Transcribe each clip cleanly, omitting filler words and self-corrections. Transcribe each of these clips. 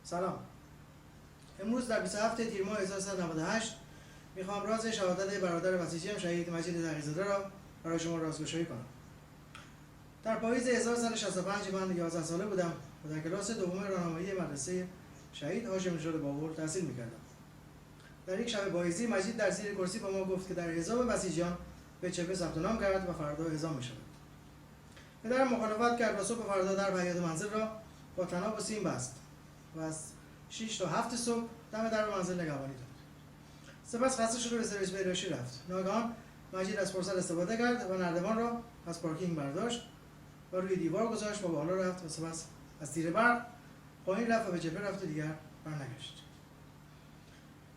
سلام. امروز در 27 تیر ماه 1398 میخوام راز شهادت برادر بسیجیم شهید مجید تغیزاده را برای شما رازگشایی کنم. در پاییز 1165 من 11 ساله بودم و در کلاس دوم راهنمایی مدرسه شهید هاشم نژاد بابل تحصیل میکردم. در یک شب پاییزی مجید در زیر کرسی به ما گفت که در حزام بسیجیان به چپه ثبت نام کرد و فردا اعزام میشود. پدرم مخالفت کرد و صبح فردا در حیاط منزل را با طناب و سیم بست و از 6 تا 7 صبح دم در منزل نگهبانی داد. سپس خسته شده به سرویس بهداشتی رفت. ناگهان مجید از فرصت استفاده کرد و نردبان را از پارکینگ برداشت و روی دیوار گذاشت و بالا رفت و سپس از تیر برق پایین رفت و به جبهه رفت و دیگر برنگشت.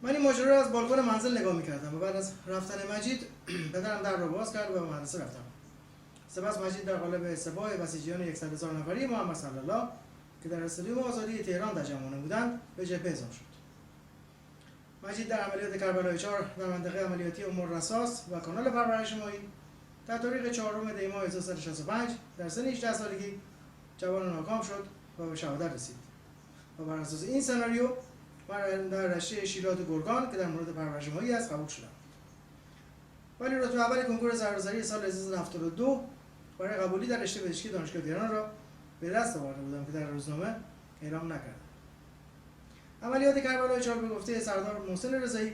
من این ماجرا را از بالکن منزل نگاه می‌کردم و بعد از رفتن مجید پدرم در را باز کرد و به مدرسه رفتم. سپس مجید در قالب سپاه بسیجیان 100,000 نفری محمد صلی الله که در استادیوم آزادی تهران تجمع نمودند به جبهه اعزام شد. مجید در عملیات کربلای 4 در منطقه عملیاتی امور رساس و کانال پرورش ماهی در تاریخ 4 دی ماه 1365 در سن 18 سالگی جوان ناکام شد و به شهادت رسید و بر اساس این سناریو در رشته شیلات گرگان که در مورد پرورش ماهی است قبول شدم. ولی رتبه اول کنکور سربازی سال 1372 برای قبولی در رشته پزشکی دانشگاه تهران را به دست آورده بودم که در روزنامه اعلام نکردم. عملیات کربلای 4 به گفته سردار محسن رضایی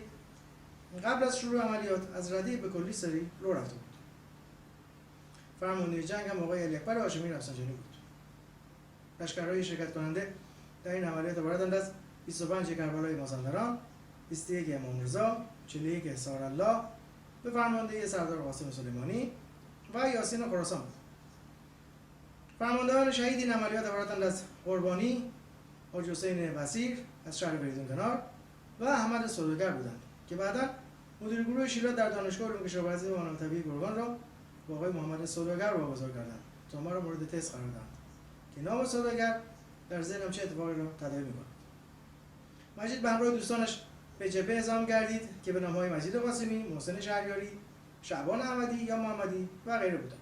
قبل از شروع عملیات از ردیف به کلی سری رو رفته بود. فرمانده جنگ هم آقای علی اکبر هاشمی رفسنجانی بود. لشکرهای شرکت کننده در این عملیات عبارتند از 25 کربلای مازندران، 21 امام رضا، 41 حصار الله به فرماندهی سردار قاسم سلیمانی و یاسین خراسان بود. فرماندهان شهید این عملیات عبارتند از قربانی، حاج حسین وزیر از شهر فریدون کنار و احمد سوداگر بودند که بعدا مدیر گروه شیلات در دانشگاه علوم کشاورزی و منابع طبیعی گرگان را با آقای محمد سوداگر واگذار کردند تا ما را مورد تست قرار دهند که نام سوداگر در ذهنم چه اتفاقی را تداعی می‌کند. مجید به همراه دوستانش به جبهه اعزام گردید که به نام‌های مجید قاسمی، محسن شهریاری، شعبان احمدی یا محمدی و غیره بودند.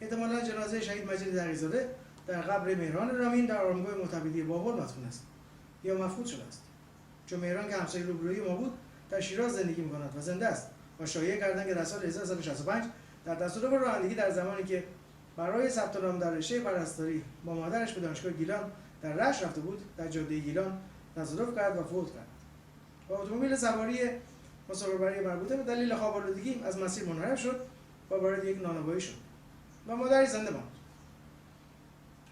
احتمالاً جنازه شهید مجید تغیزاده در قبر مهران رامین در آرامگاه معتمدی بابل مدفون است یا مفقود شده است، چون مهران که همسایه روبرویی ما بود در شیراز زندگی می‌کند و زنده است و شایعه کردند که در سال 1365 در تصادف رانندگی در زمانی که برای ثبت نام در رشته پرستاری با مادرش به دانشگاه گیلان در رشت رفته بود در جاده گیلان تصادف کرد و فوت کرد و اتومبیل سواری مسافربری مربوطه به دلیل خواب آلودگی از مسیر منحرف شد و وارد یک نانوایی شد و مادرش زنده ماند.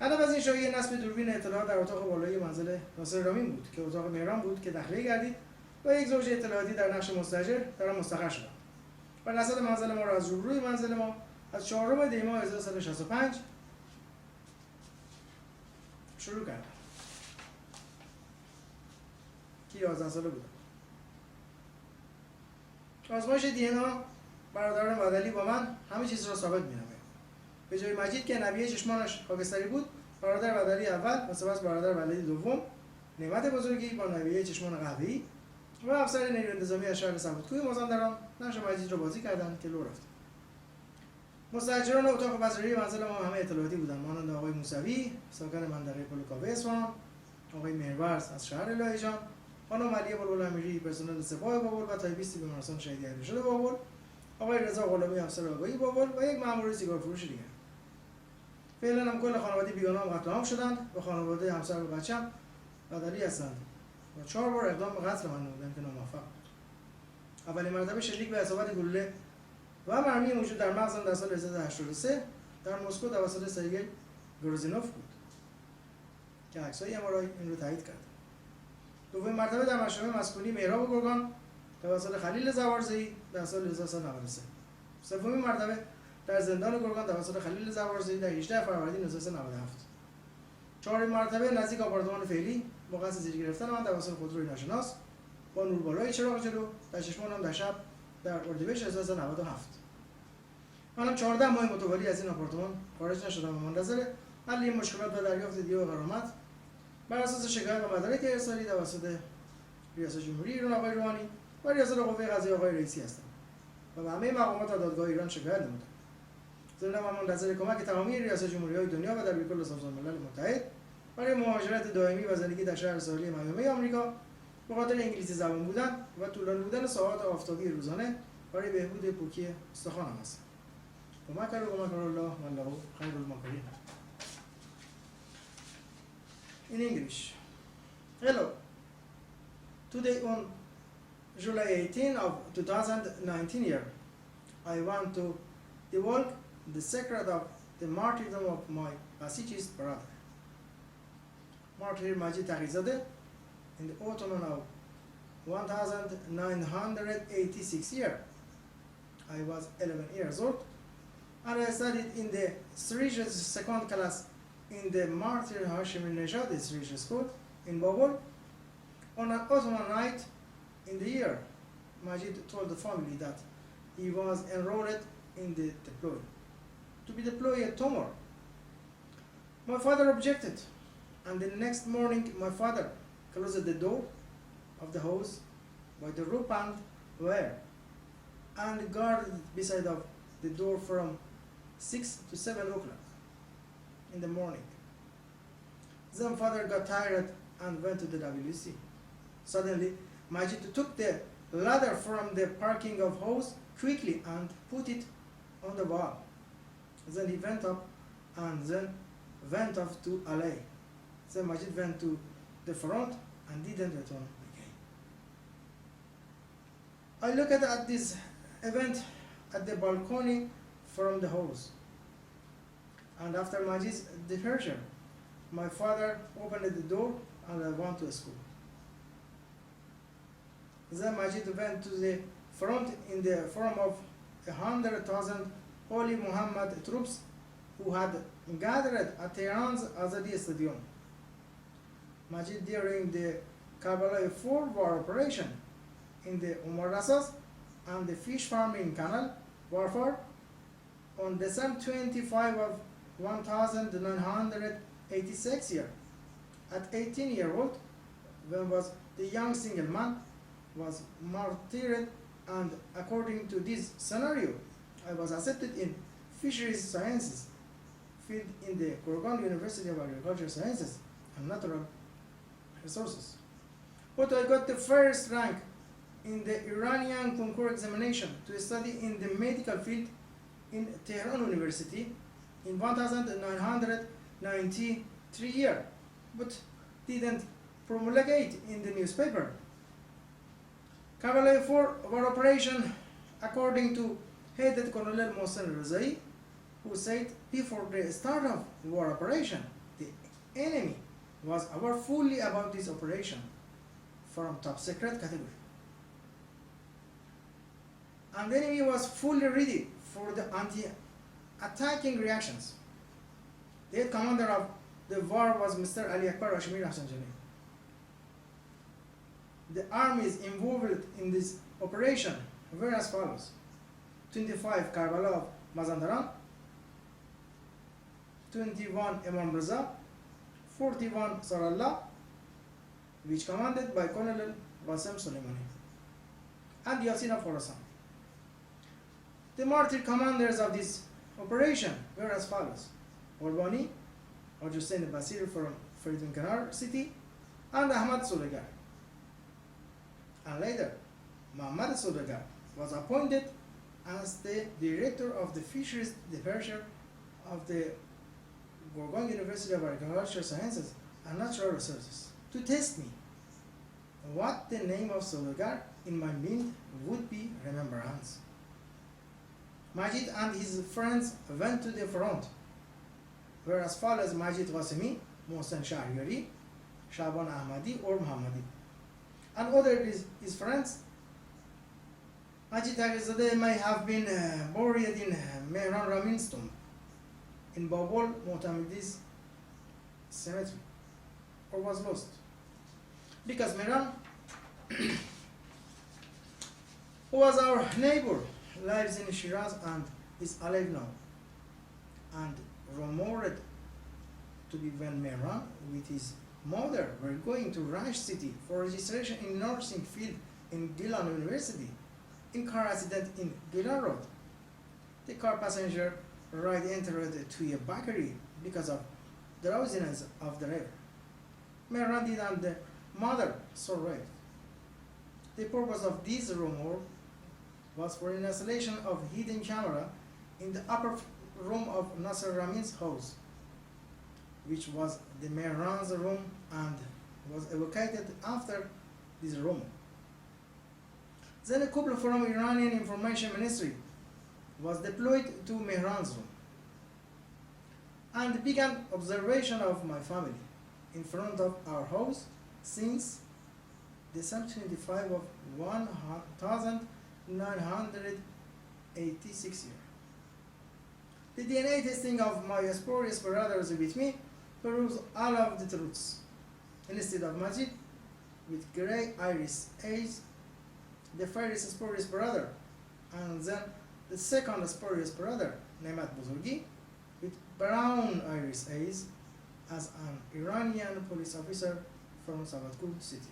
هدف از این شایعه نصب دوربین اطلاعات در اتاق بالایی منزل ناصر رامین بود که اتاق مهران بود که داخلی گردید و یک زوج اطلاعاتی در نقش مستاجر در آن مستقر شدند و رصد منزل ما را از روبروی منزل ما از 4 دی ماه 1365 شروع کردند که 11 ساله بودم. آزمایش دی ان ا برادران وادلی با من همه چیز را ثابت می‌نماید. به جای مجید که نبیه چشمانش خاکستری بود، برادر وادلی اول و سپس برادر وادلی دوم نعمت بزرگی با نبیه چشمان قهوه‌ای و افسر نیروی انتظامی از شهر سبودکوی مازندران نقش مجید را بازی کردند که لو رفت. مستاجران اتاق پذیرایی منزل ما همه اطلاعاتی بودند، مانند آقای موسوی ساکن منطقه پلوکاوه اصفهان، آقای مهرورز از شهر لایجان، خانم علی بلبل امیری پرسنل سپاه بابل و تایپیستی بیمارستان شهید علیرضا بابل، آقای رضا غلامی افسر آگاهی بابل و یک مأمور سیگار فروش دیگر. فعلا هم کل خانواده بیگانه هم قتل عام شدند و خانواده همسر و بچه‌ام وادلی هستند و 4 بار اقدام به قتل من نمودند که ناموفق بود. اولین مرتبه شلیک به اصابت گلوله و مرمی موجود در مغزم در سال 1983 در مسکو توسط سرگئی گروزینوف بود که عکس‌های ام‌آرآی این رو تایید کرد. دومین مرتبه در مشروع مسکونی میراب گرگان توسط خلیل زوارزئی در سال 1393. سومین مرتبه در زندان گرگان توسط خلیل زوارزئی در 18 فروردین 1997. چهارمین مرتبه نزدیک آپارتمان فعلی با قصد زیر گرفتن من توسط خودروی ناشناس با نوربالای چراغ جلو در چشمانم در شب در اردیبهشت 1397. منم 14 ماه متوالی از این آپارتمان خارج نشدم و منتظر حل این مشکلات و دریافت دیه و غرامت بر اساس شکایت و مدارک ارسالی توسط ریاست جمهوری ایران آقای روحانی و ریاست قوه قضاییه آقای رئیسی هستم و به همه مقامات و دادگاه ایران شکایت نمودم. ضمن من منتظر کمک تمامی ریاست جمهوری‌های دنیا و در کل سازمان ملل متحد برای مهاجرت دائمی و زندگی در شهر ساحلی میامی آمریکا به خاطر انگلیسی زبان بودن و طولانی بودن ساعات آفتابی روزانه برای بهبود پوکی استخوانم هستم. کمک الله والله خیر الماکرین. In English. Hello. Today on July 18 of 2019 year, I want to divulge the secret of the martyrdom of my pacifist brother, Martyr Maджид Тагизадэ, in the autumn of 1986 year. I was 11 years old, and I studied in the religious second class in the Martyr Hashemi Nejad's religious school in Babol. On an autumn night in the year, Majid told the family that he was enrolled in the deploy, to be deployed tomorrow. My father objected, and the next morning my father closed the door of the house by the rope and wire, and guarded beside of the door from 6 to 7 o'clock in the morning. Then father got tired and went to the WC. Suddenly, Majid took the ladder from the parking of house quickly and put it on the wall. Then he went up and then went off to alley. Then Majid went to the front and didn't return again. I looked at this event at the balcony from the house. And after Majid's departure, my father opened the door and I went to school. Then Majid went to the front in the form of 100,000 Holy Muhammad troops who had gathered at Tehran's Azadi Stadium. Majid, during the Karbala 4 war operation in the Umar Rasas and the fish farming canal warfare on December 25 of 1986 year, at 18 years old, when was the young single man was martyred, and according to this scenario, I was accepted in fisheries sciences field in the Kurgan University of Agricultural Sciences and Natural Resources. But I got the first rank in the Iranian concours examination to study in the medical field in Tehran University in 1993 year, but didn't promulgate in the newspaper. Karbala 4 war operation, according to headed Colonel Mohsen Rezai, who said before the start of the war operation, the enemy was aware fully about this operation from top secret category. And the enemy was fully ready for the anti-attacking reactions. The head commander of the war was Mr. Ali Akbar Hashemi Rafsanjani. The armies involved in this operation were as follows: 25 Karbala of Mazandaran, 21 Imam Raza, 41 Sarallah, which commanded by Colonel Wasem Soleimani, and Yasin of Khorasan. The martyr commanders of this operation were as follows: Orbani, Hussein Basir from Feridun Kanar city, and Ahmad Solegar. And later, Muhammad Solegar was appointed as the director of the fisheries division of the Gorgon University of Agricultural Sciences and Natural Resources to test me what the name of Solegar in my mind would be remembrance. Majid and his friends went to the front, where as follows: Majid Qasemi, Mohsen Shahriyari, Shaban Ahmadi or Muhammadi, and other his friends. Maджид Тагизадэ may have been buried in Mehran Ramin's tomb in Babol Mu'tamidi's cemetery, or was lost, because Mehran, who was our neighbor, lives in Shiraz and is alive now, and rumored to be when Mehran with his mother were going to Raj city for registration in nursing field in Gilan University. In car accident in Gilan Road, the car passenger entered to a bakery because of drowsiness of the driver. Mehran did and the mother survived. The purpose of this rumor was for an installation of hidden camera in the upper room of Nasser Ramin's house, which was the Mehran's room and was evacuated after this rumor. Then a couple from Iranian Information Ministry was deployed to Mehran's room and began observation of my family in front of our house since December 25 of 1986 year. The DNA testing of my spurious brothers with me proves all of the truths. Instead of Majid, with gray iris eyes, the first spurious brother, and then the second spurious brother, Nemat Buzurgi, with brown iris eyes, as an Iranian police officer from Savatkur city.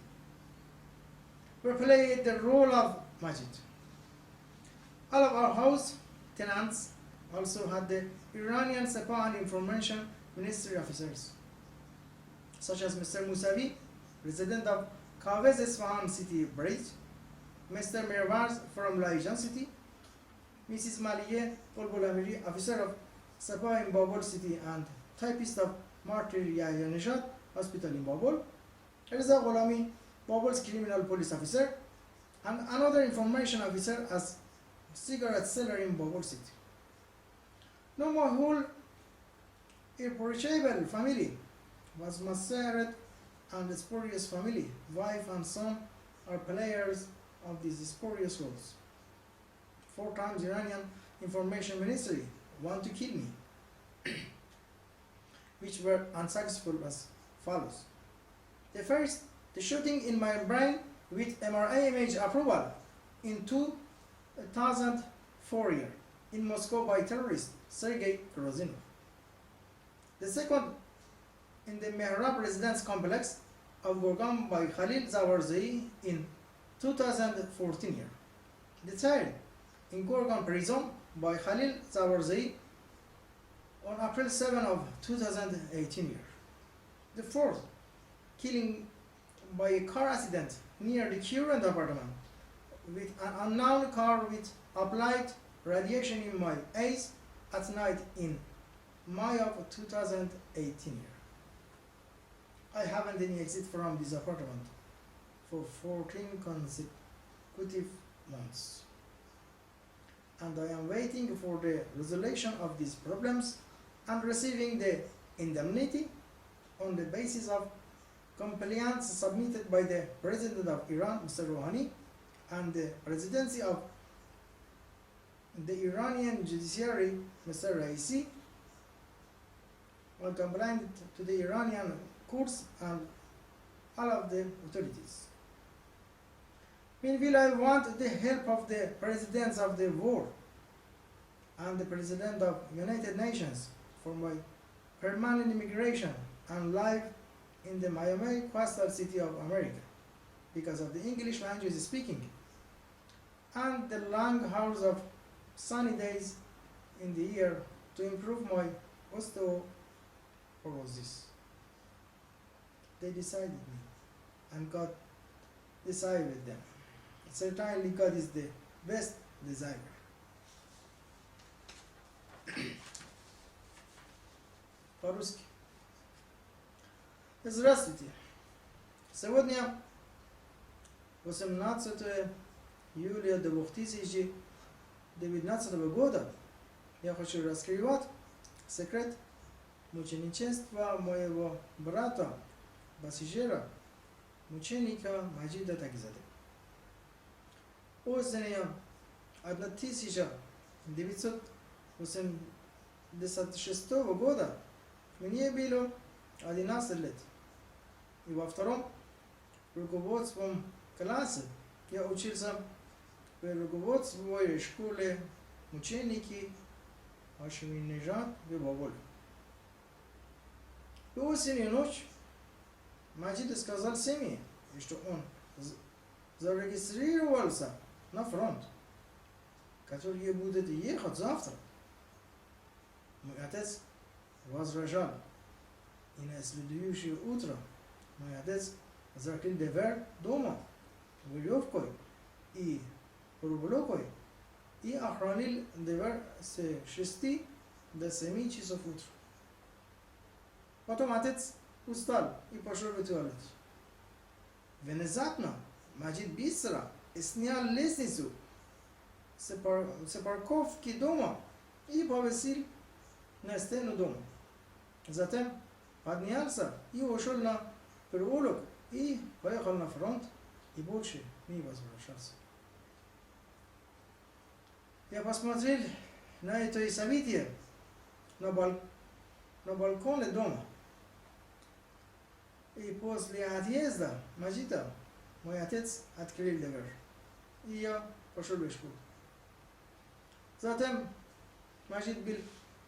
We played the role of Majid. All of our house tenants also had the Iranian Sepah and Information Ministry officers, such as Mr. Musavi, resident of Kavez Isfahan city bridge, Mr. Mirwaz from Laijan city, Mrs. Maliye Bulbulamiri, officer of Sepah in Babol city and typist of Martyrdom hospital in Babol, Reza Gholami, Babol's criminal police officer, and another information officer as cigarette seller in Babol city. No, my whole irreproachable family was Maseret and the spurious family, wife and son are players of these spurious roles. 4 times Iranian Information Ministry want to kill me, which were unsuccessful as follows. The first, the shooting in my brain with MRI image approval in 2004 year in Moscow by terrorist Sergei Korozinov. The second, in the Mehrab residence complex of Gorgan by Khalil Zawarzai in 2014 year. The third, in Gorgan prison by Khalil Zawarzai on April 7 of 2018 year. The fourth, killing by a car accident near the current apartment with an unknown car with applied radiation in my eyes at night in May of 2018 year. I haven't any exit from this apartment for 14 consecutive months, and I am waiting for the resolution of these problems and receiving the indemnity on the basis of compliance submitted by the President of Iran, Mr. Rouhani, and the Presidency of the Iranian Judiciary, Mr. Raisi, or compliant to the Iranian courts and all of the authorities. Meanwhile, I want the help of the presidents of the world and the President of United Nations for my permanent immigration and life in the Miami coastal city of America because of the English language speaking and the long hours of sunny days in the year to improve my osteoporosis. They decided me and God decided with them. Certainly God is the best designer. По-русски. Здравствуйте. Сегодня 18 июля 2019 года я хочу раскрывать секрет мученичества моего брата, пассажира, мученика Маджида Тагизадэ. Осенью 1986 года мне было 11 лет. И во втором руководством класса я учился в руководстве школы мученики Ашминежат в Баболе. В осеннюю ночь Маджид сказал семье, что он зарегистрировался на фронт, который будет ехать завтра. Мой отец возражал, и на следующее утро моядец закрыл дверь дома, веревкой и проволокой и охранил дверь с 6 до 7 часов утра. Потом отец устал и пошел в туалет. Внезапно Маджид быстро снял лестницу с парковки дома и повесил на стену дома. Затем поднялся и ушел на переулок и поехал на фронт и больше не возвращался. Я посмотрел на это событие на балконе дома. И после отъезда Маджида мой отец открыл дверь. И я пошел в школу. Затем Маджид был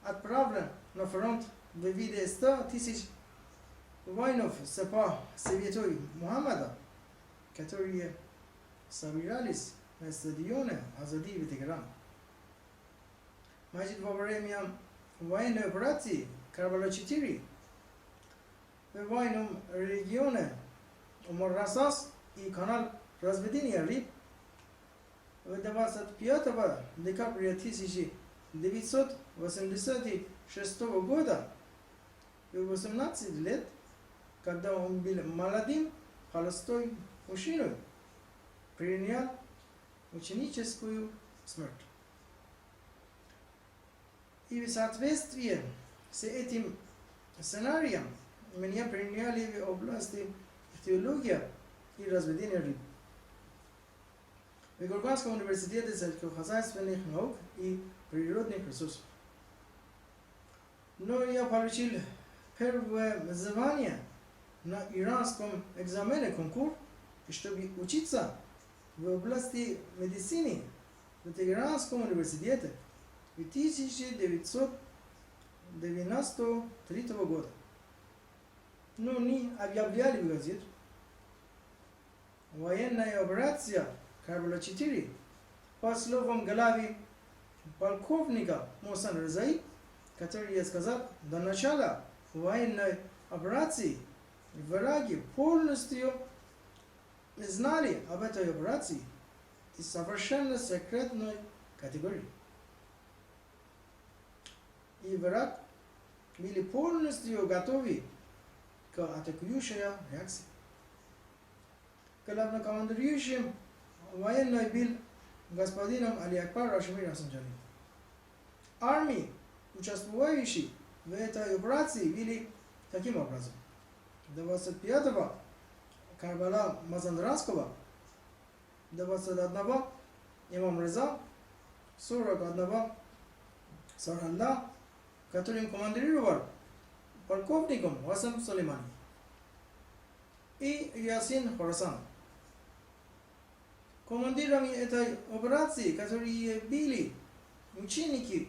отправлен на фронт в виде 100 тысяч воинов святой Мухаммада, которые собирались на стадионе Азади в Тегеране. Маджид во время военной операции Карбала 4 в военном регионе Умар-Расас и канал разведения рыб 25 декабря 1986 года в 18 лет, когда он был молодым, холостой мужчиной, принял мученическую смерть. И в соответствии с этим сценарием меня приняли в области теологии и разведения рыб в Курганском университете сельскохозяйственных наук и природных ресурсов. Но я получил первое звание на иранском экзамене конкурс, чтобы учиться в области медицины в Тегеранском университете в 1993 года. Но не объявляли в газету. Военная операция Karbala 4, по словам главы полковника Мосан Резаи, который сказал, до начала военной операции враги полностью знали об этой операции и совершенно секретной категории. И враг были полностью готовы к атакующей реакции. Главнокомандующим военной был господином Али Акбар Рашми Расанджани. Армии, участвующие в этой операции, были таким образом: 25-го Карбала Мазандаранского, 21-го имам Реза, 41-го Саралла, которым командировал полковником Васам Сулеймани, и Ясин Хорасан. Командирами этой операции, которые были мученики,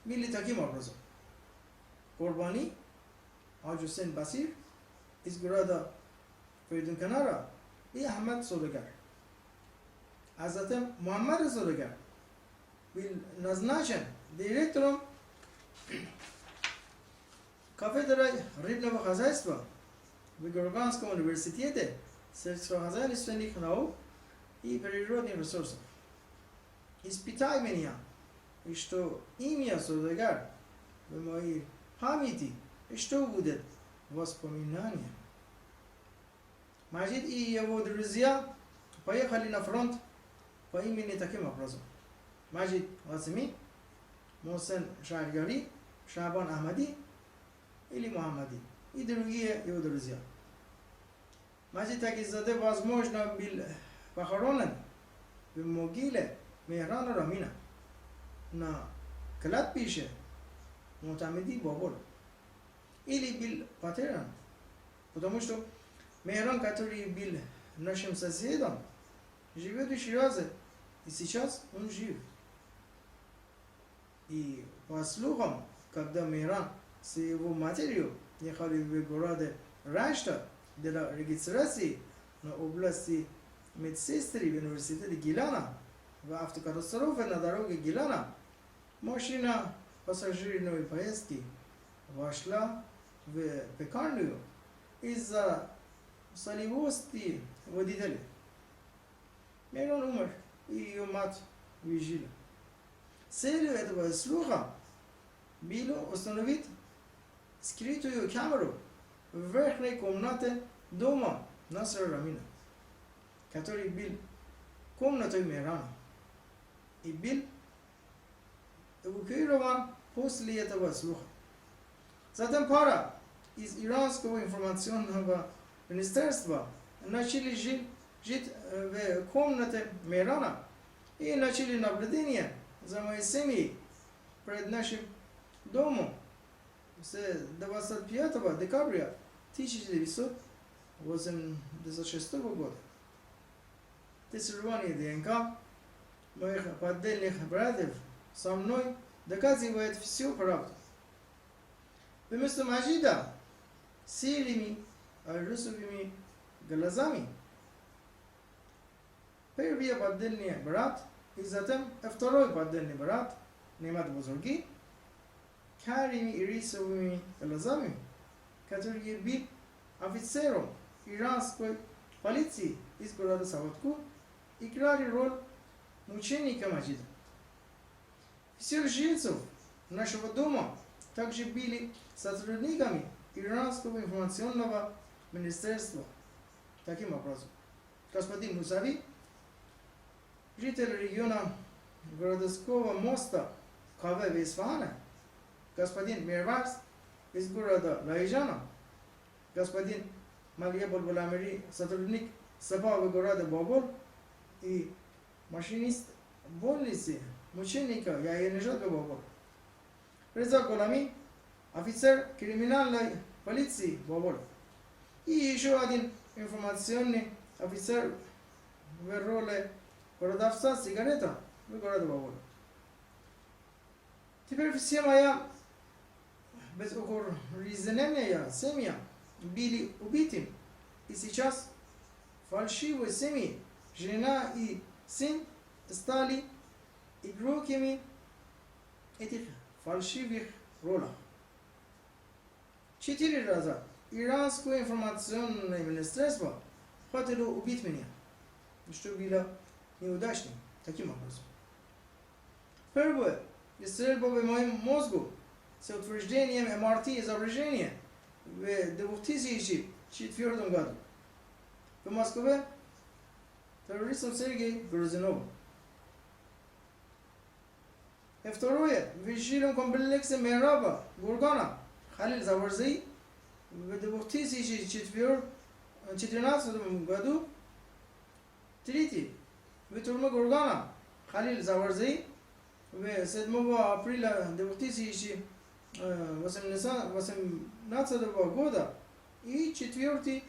были таким образом: Курбани, Аджусен Басир из города Фейдунканара и Ахмад Содагар. А затем Мухаммад Содагар был назначен директором кафедры рыбного хозяйства в Курганском университете сельскохозяйственных наук и природных ресурсов. Испытай меня, и что имя Содагар в моей памяти, и что будет воспоминание. Маджид и его друзья поехали на фронт по имени таким образом: Маджид Васими, Мусен Шаргари, Шабан Ахмади или Мухаммади и другие его друзья. Маджид Тагизадэ, возможно, был похоронен в могиле Мехрана Рамина на кладбище Мутамиди Бабол, или был потерян, потому что Мехран, который был нашим соседом, живет в Ширазе, и сейчас он жив. И по слухам, когда Мехран с его матерью ехали в городе Рашта для регистрации на области медсестры в университете Гилана, в автокатастрофе на дороге Гилана, машина пассажирной поездки вошла в пекарню. Из-за солевости водителя. Меган умер, и ее мать выжила. Целью этого слуха было установить скрытую камеру в верхней комнате дома Насра Рамина, который был комнатой Мирана, и был эвакуирован после этого слуха. Затем пара из иранского информационного министерства начали жить в комнате Мирана и начали наблюдение за моей семьей перед нашим домом с 25 декабря 1986 года. Тестирование ДНК моих поддельных братьев со мной доказывает всю правду. Вместо Маджида с серыми розовыми глазами первый поддельный брат и затем второй поддельный брат Немат Бузурги карими и рисовыми глазами, который был офицером иранской полиции из города Саватку, играли роль мученика Маджида. Все жильцев нашего дома также были сотрудниками иранского информационного министерства. Таким образом, господин Мусави, житель района городского моста КВ Висфана, господин Мирварс из города Лайжана, господин Малия Булбуламири, сотрудник САПА города Бабол и машинист больницы мученика Яенежада Бабол. Реза Голами, офицер криминальной полиции Бабол. И еще один информационный офицер в роли продавца сигарета в городе Бабол. Теперь все моя безукоризненная семья были убиты. И сейчас фальшивые семьи, жена и сын, стали игроками этих фальшивых ролей. 4 раза иранское информационное министерство хотело убить меня, что было неудачным таким образом. Первое, стрельба в моем мозгу с утверждением МРТ изображения в 2004 году в Москве террористом Сергеем Грузиновым. И второе, в жилом комплексе Мираба Гургана Халил Заварзы в 2014 году. Третье, в тюрьме Гургана Халил Заварзы в 7 апреля 2018 года. И четвертый,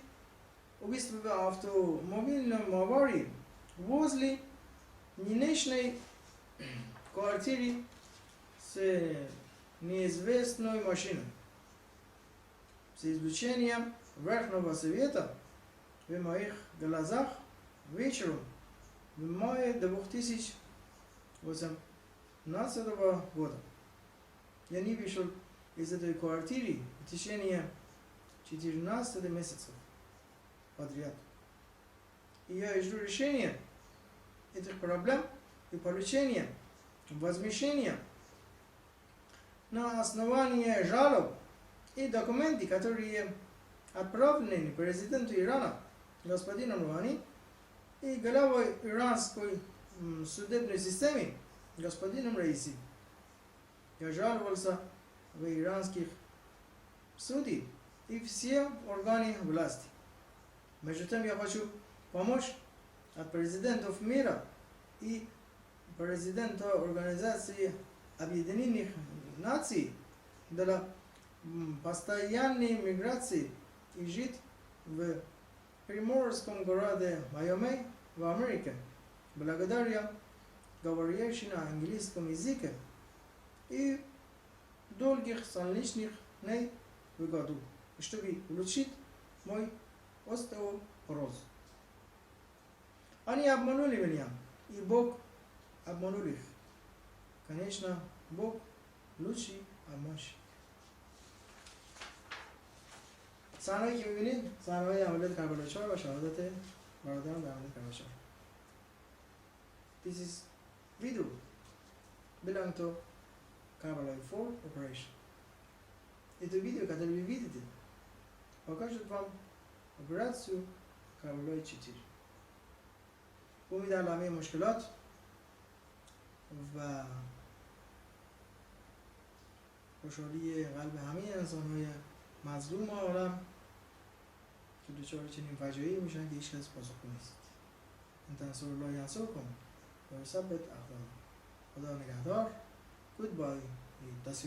убийство в автомобильном аварии возле нынешней квартиры с неизвестной машиной. С излучением верхнего света в моих глазах вечером в мае 2018 года. Я не вышел из этой квартиры в течение 14 месяцев подряд. И я жду решения этих проблем и получения возмещения на основании жалоб и документов, которые отправлены президенту Ирана господину Рухани и главой иранской судебной системы господином Раиси. Я жаловался в иранских судей и все органы власти. Между тем я хочу помочь от президентов мира и президента Организации Объединенных Наций для постоянной миграции и жить в приморском городе Майами в Америке, благодаря говорящим на английском языке и долгих солнечных дней в году, чтобы улучшить мой остеопороз. Они обманули меня, и Бог обманул их. Конечно, Бог лучший обманщик. صحنه‌ای که می‌بینید صحنه‌های عملیات کربلای 4 و شهادت برادرم در عملیات کربلای 4. This is video belong to Karbala 4 operation. Это видео, которое вы видите, покажет вам операцию Karbala 4. امید در لامه مشکلات و خوشحالی قلب همه انسان‌های مظلوم عالم که دچار چنین فجایعی میشن که هیچ کس پاسخگو نیست. ان تنصروا الله ینصرکم و یثبت اقدامکم. خدا نگهدار. گودبای. دست